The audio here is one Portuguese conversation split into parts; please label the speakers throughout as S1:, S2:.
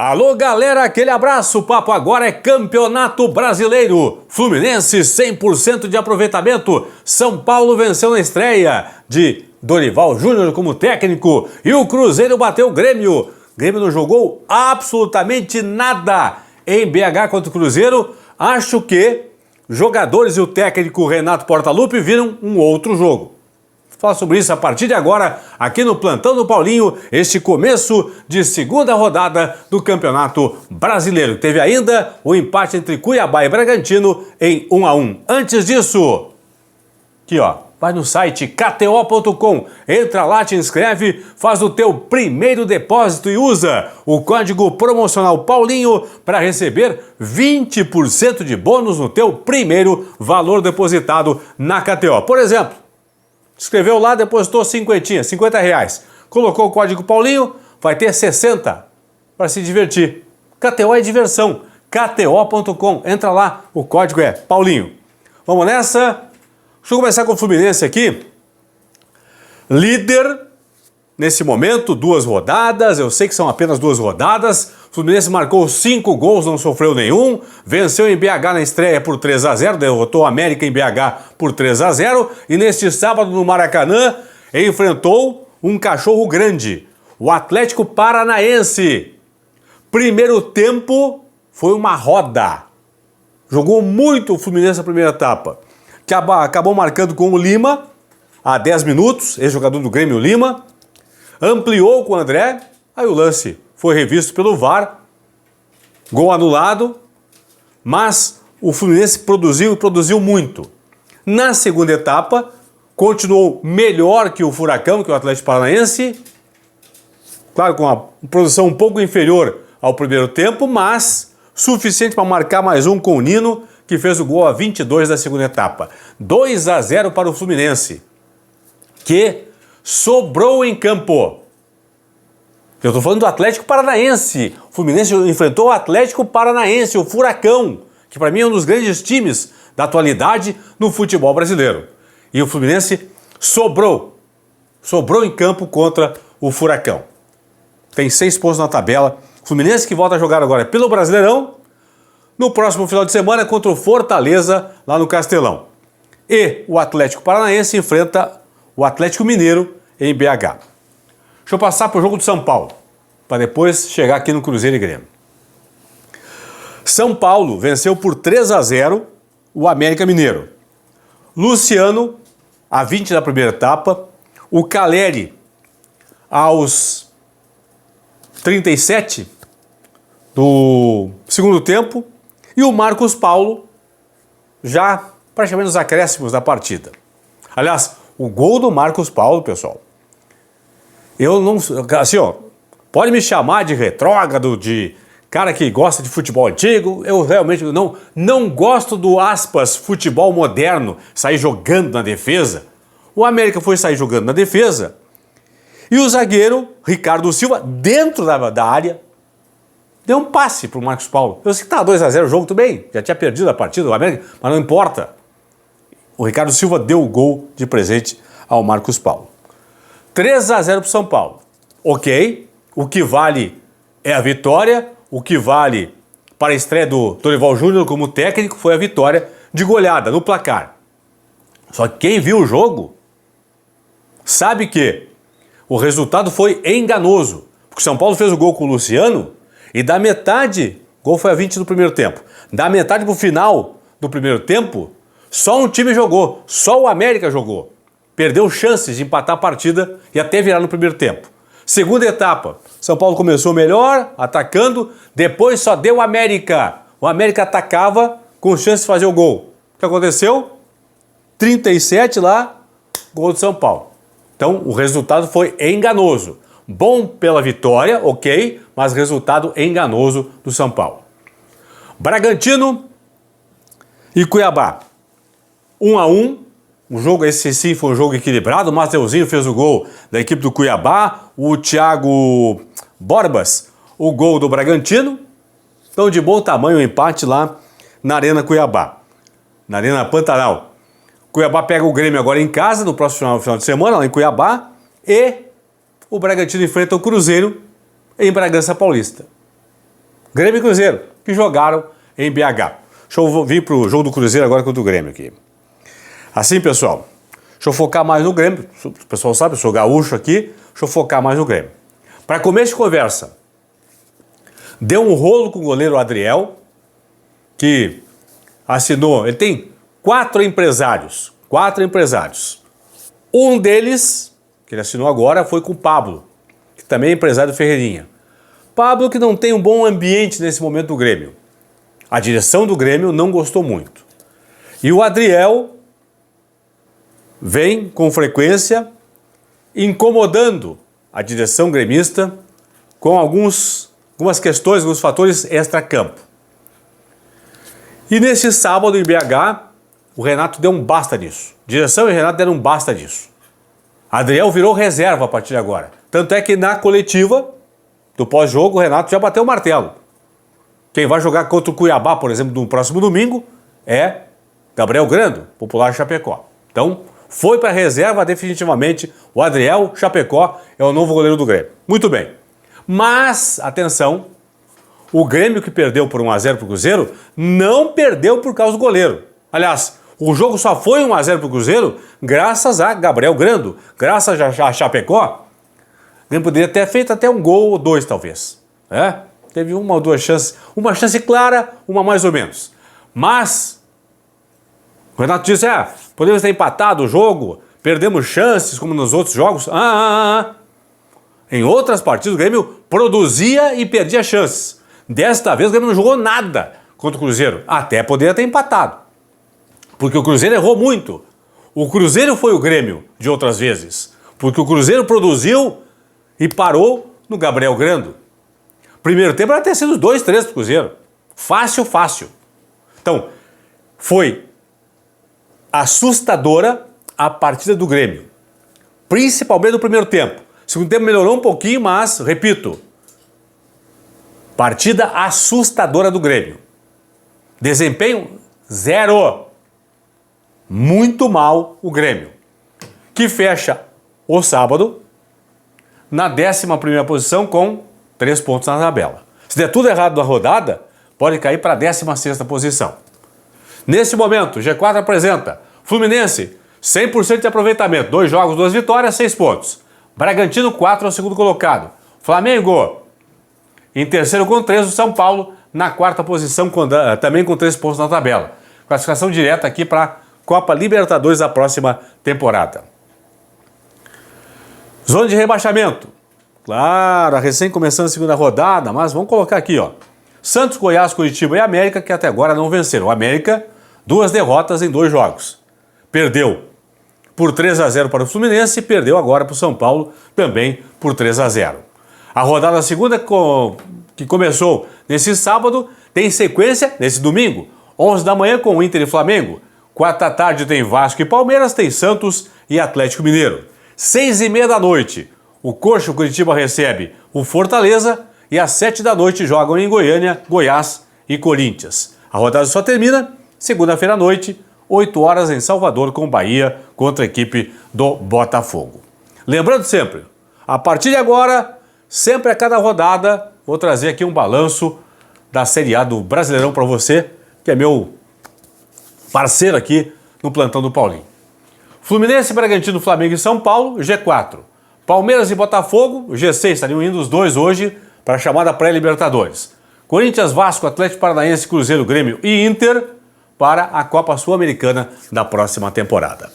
S1: Alô galera, aquele abraço, o papo agora é Campeonato Brasileiro. Fluminense 100% de aproveitamento, São Paulo venceu na estreia de Dorival Júnior como técnico e o Cruzeiro bateu o Grêmio. O Grêmio não jogou absolutamente nada em BH contra o Cruzeiro. Acho que jogadores e o técnico Renato Portaluppi viram um outro jogo. Fala sobre isso a partir de agora, aqui no Plantão do Paulinho, este começo de segunda rodada do Campeonato Brasileiro. Teve ainda o empate entre Cuiabá e Bragantino em 1-1. Antes disso, aqui ó, vai no site kto.com, entra lá, te inscreve, faz o teu primeiro depósito e usa o código promocional Paulinho para receber 20% de bônus no teu primeiro valor depositado na KTO. Por exemplo, escreveu lá, depositou 50 reais. Colocou o código Paulinho, vai ter 60 para se divertir. KTO é diversão. KTO.com, entra lá, o código é Paulinho. Vamos nessa? Deixa eu começar com o Fluminense aqui. Líder, nesse momento, 2 rodadas. Eu sei que são apenas 2 rodadas. O Fluminense marcou 5 gols, não sofreu nenhum. Venceu em BH na estreia por 3-0, derrotou o América em BH por 3-0. E neste sábado no Maracanã, enfrentou um cachorro grande, o Atlético Paranaense. Primeiro tempo foi uma roda. Jogou muito o Fluminense na primeira etapa. Que acabou marcando com o Lima, há 10 minutos, ex-jogador do Grêmio Lima. Ampliou com o André, aí o lance foi revisto pelo VAR, gol anulado, mas o Fluminense produziu muito. Na segunda etapa, continuou melhor que o Furacão, que é o Atlético Paranaense, claro, com uma produção um pouco inferior ao primeiro tempo, mas suficiente para marcar mais um com o Nino, que fez o gol a 22 da segunda etapa. 2-0 para o Fluminense, que sobrou em campo. Eu estou falando do Atlético Paranaense. O Fluminense enfrentou o Atlético Paranaense, o Furacão, que para mim é um dos grandes times da atualidade no futebol brasileiro. E o Fluminense sobrou em campo contra o Furacão. Tem 6 pontos na tabela. O Fluminense que volta a jogar agora pelo Brasileirão, no próximo final de semana contra o Fortaleza, lá no Castelão. E o Atlético Paranaense enfrenta o Atlético Mineiro em BH. Deixa eu passar para o jogo de São Paulo, para depois chegar aqui no Cruzeiro e Grêmio. São Paulo venceu por 3-0 o América Mineiro. Luciano, a 20 da primeira etapa. O Caleri, aos 37 do segundo tempo. E o Marcos Paulo, já praticamente nos acréscimos da partida. Aliás, o gol do Marcos Paulo, pessoal, eu não... Assim, ó, pode me chamar de retrógrado, de cara que gosta de futebol antigo. Eu realmente não gosto do, aspas, futebol moderno, sair jogando na defesa. O América foi sair jogando na defesa e o zagueiro Ricardo Silva, dentro da área, deu um passe para o Marcos Paulo. Eu sei que tá 2-0 o jogo, tudo bem, já tinha perdido a partida do América, mas não importa. O Ricardo Silva deu o gol de presente ao Marcos Paulo. 3-0 para o São Paulo. Ok, o que vale é a vitória, o que vale para a estreia do Dorival Júnior como técnico foi a vitória de goleada no placar. Só que quem viu o jogo sabe que o resultado foi enganoso, porque o São Paulo fez o gol com o Luciano e da metade, o gol foi a 20 do primeiro tempo, da metade para o final do primeiro tempo, só um time jogou, só o América jogou. Perdeu chances de empatar a partida e até virar no primeiro tempo. Segunda etapa, São Paulo começou melhor, atacando, depois só deu o América. O América atacava com chance de fazer o gol. O que aconteceu? 37 lá, gol do São Paulo. Então o resultado foi enganoso. Bom pela vitória, ok, mas resultado enganoso do São Paulo. Bragantino e Cuiabá. 1-1. Um jogo, esse sim foi um jogo equilibrado. O Mateuzinho fez o gol da equipe do Cuiabá. O Thiago Borbas, o gol do Bragantino. Então, de bom tamanho o empate lá na Arena Cuiabá. Na Arena Pantanal. Cuiabá pega o Grêmio agora em casa, no próximo final de semana, lá em Cuiabá. E o Bragantino enfrenta o Cruzeiro em Bragança Paulista. Grêmio e Cruzeiro, que jogaram em BH. Deixa eu vir para o jogo do Cruzeiro agora contra o Grêmio aqui. Assim, pessoal, deixa eu focar mais no Grêmio. O pessoal sabe, eu sou gaúcho aqui, deixa eu focar mais no Grêmio. Para começo de conversa, deu um rolo com o goleiro Adriel, que assinou, ele tem 4 empresários. Um deles, que ele assinou agora, foi com o Pablo, que também é empresário do Ferreirinha. Pablo que não tem um bom ambiente nesse momento do Grêmio. A direção do Grêmio não gostou muito. E o Adriel vem com frequência incomodando a direção gremista com algumas questões, alguns fatores extra-campo. E nesse sábado em BH, o Renato deu um basta nisso. Direção e Renato deram um basta nisso. Adriel virou reserva a partir de agora. Tanto é que na coletiva do pós-jogo, o Renato já bateu o martelo. Quem vai jogar contra o Cuiabá, por exemplo, no próximo domingo, é Gabriel Grando, popular Chapecó. Então, foi para a reserva definitivamente. O Adriel Chapecó é o novo goleiro do Grêmio. Muito bem. Mas, atenção, o Grêmio que perdeu por 1-0 para o Cruzeiro, não perdeu por causa do goleiro. Aliás, o jogo só foi 1-0 para o Cruzeiro graças a Gabriel Grando, graças a Chapecó. O Grêmio poderia ter feito até um gol ou 2, talvez. Teve uma ou 2 chances. Uma chance clara, uma mais ou menos. Mas o Renato disse, podemos ter empatado o jogo, perdemos chances como nos outros jogos. Em outras partidas o Grêmio produzia e perdia chances. Desta vez o Grêmio não jogou nada contra o Cruzeiro. Até poderia ter empatado. Porque o Cruzeiro errou muito. O Cruzeiro foi o Grêmio de outras vezes. Porque o Cruzeiro produziu e parou no Gabriel Grando. Primeiro tempo era ter sido 2-3 para o Cruzeiro. Fácil. Então, foi assustadora a partida do Grêmio. Principalmente no primeiro tempo. Segundo tempo melhorou um pouquinho, mas, repito, partida assustadora do Grêmio. Desempenho 0. Muito mal o Grêmio. Que fecha o sábado na 11ª posição com 3 pontos na tabela. Se der tudo errado na rodada, pode cair para a 16ª posição. Nesse momento, o G4 apresenta Fluminense, 100% de aproveitamento, 2 jogos, 2 vitórias, 6 pontos. Bragantino, 4 é o segundo colocado. Flamengo, em terceiro com 3, o São Paulo, na 4ª posição, também com 3 pontos na tabela. Classificação direta aqui para a Copa Libertadores da próxima temporada. Zona de rebaixamento. Claro, recém começando a segunda rodada, mas vamos colocar aqui, Santos, Goiás, Curitiba e América, que até agora não venceram. O América, 2 derrotas em 2 jogos. Perdeu por 3-0 para o Fluminense e perdeu agora para o São Paulo, também por 3-0. A rodada segunda, que começou nesse sábado, tem sequência nesse domingo, 11 da manhã com o Inter e Flamengo. 4 da tarde tem Vasco e Palmeiras, tem Santos e Atlético Mineiro. 6h30 da noite, o Coxa, o Curitiba recebe o Fortaleza e às 7 da noite jogam em Goiânia, Goiás e Corinthians. A rodada só termina segunda-feira à noite, 8 horas em Salvador com Bahia contra a equipe do Botafogo. Lembrando sempre, a partir de agora, sempre a cada rodada, vou trazer aqui um balanço da Série A do Brasileirão para você, que é meu parceiro aqui no plantão do Paulinho. Fluminense, Bragantino, Flamengo e São Paulo, G4. Palmeiras e Botafogo, G6, estariam indo os dois hoje para a chamada pré-Libertadores. Corinthians, Vasco, Atlético Paranaense, Cruzeiro, Grêmio e Inter para a Copa Sul-Americana da próxima temporada.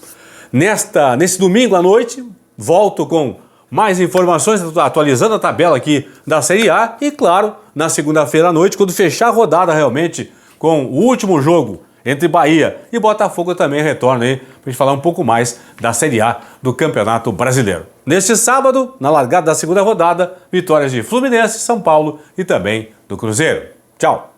S1: Nesse domingo à noite, volto com mais informações, atualizando a tabela aqui da Série A e, claro, na segunda-feira à noite, quando fechar a rodada realmente com o último jogo entre Bahia e Botafogo, eu também retorno aí para a gente falar um pouco mais da Série A do Campeonato Brasileiro. Neste sábado, na largada da segunda rodada, vitórias de Fluminense, São Paulo e também do Cruzeiro. Tchau!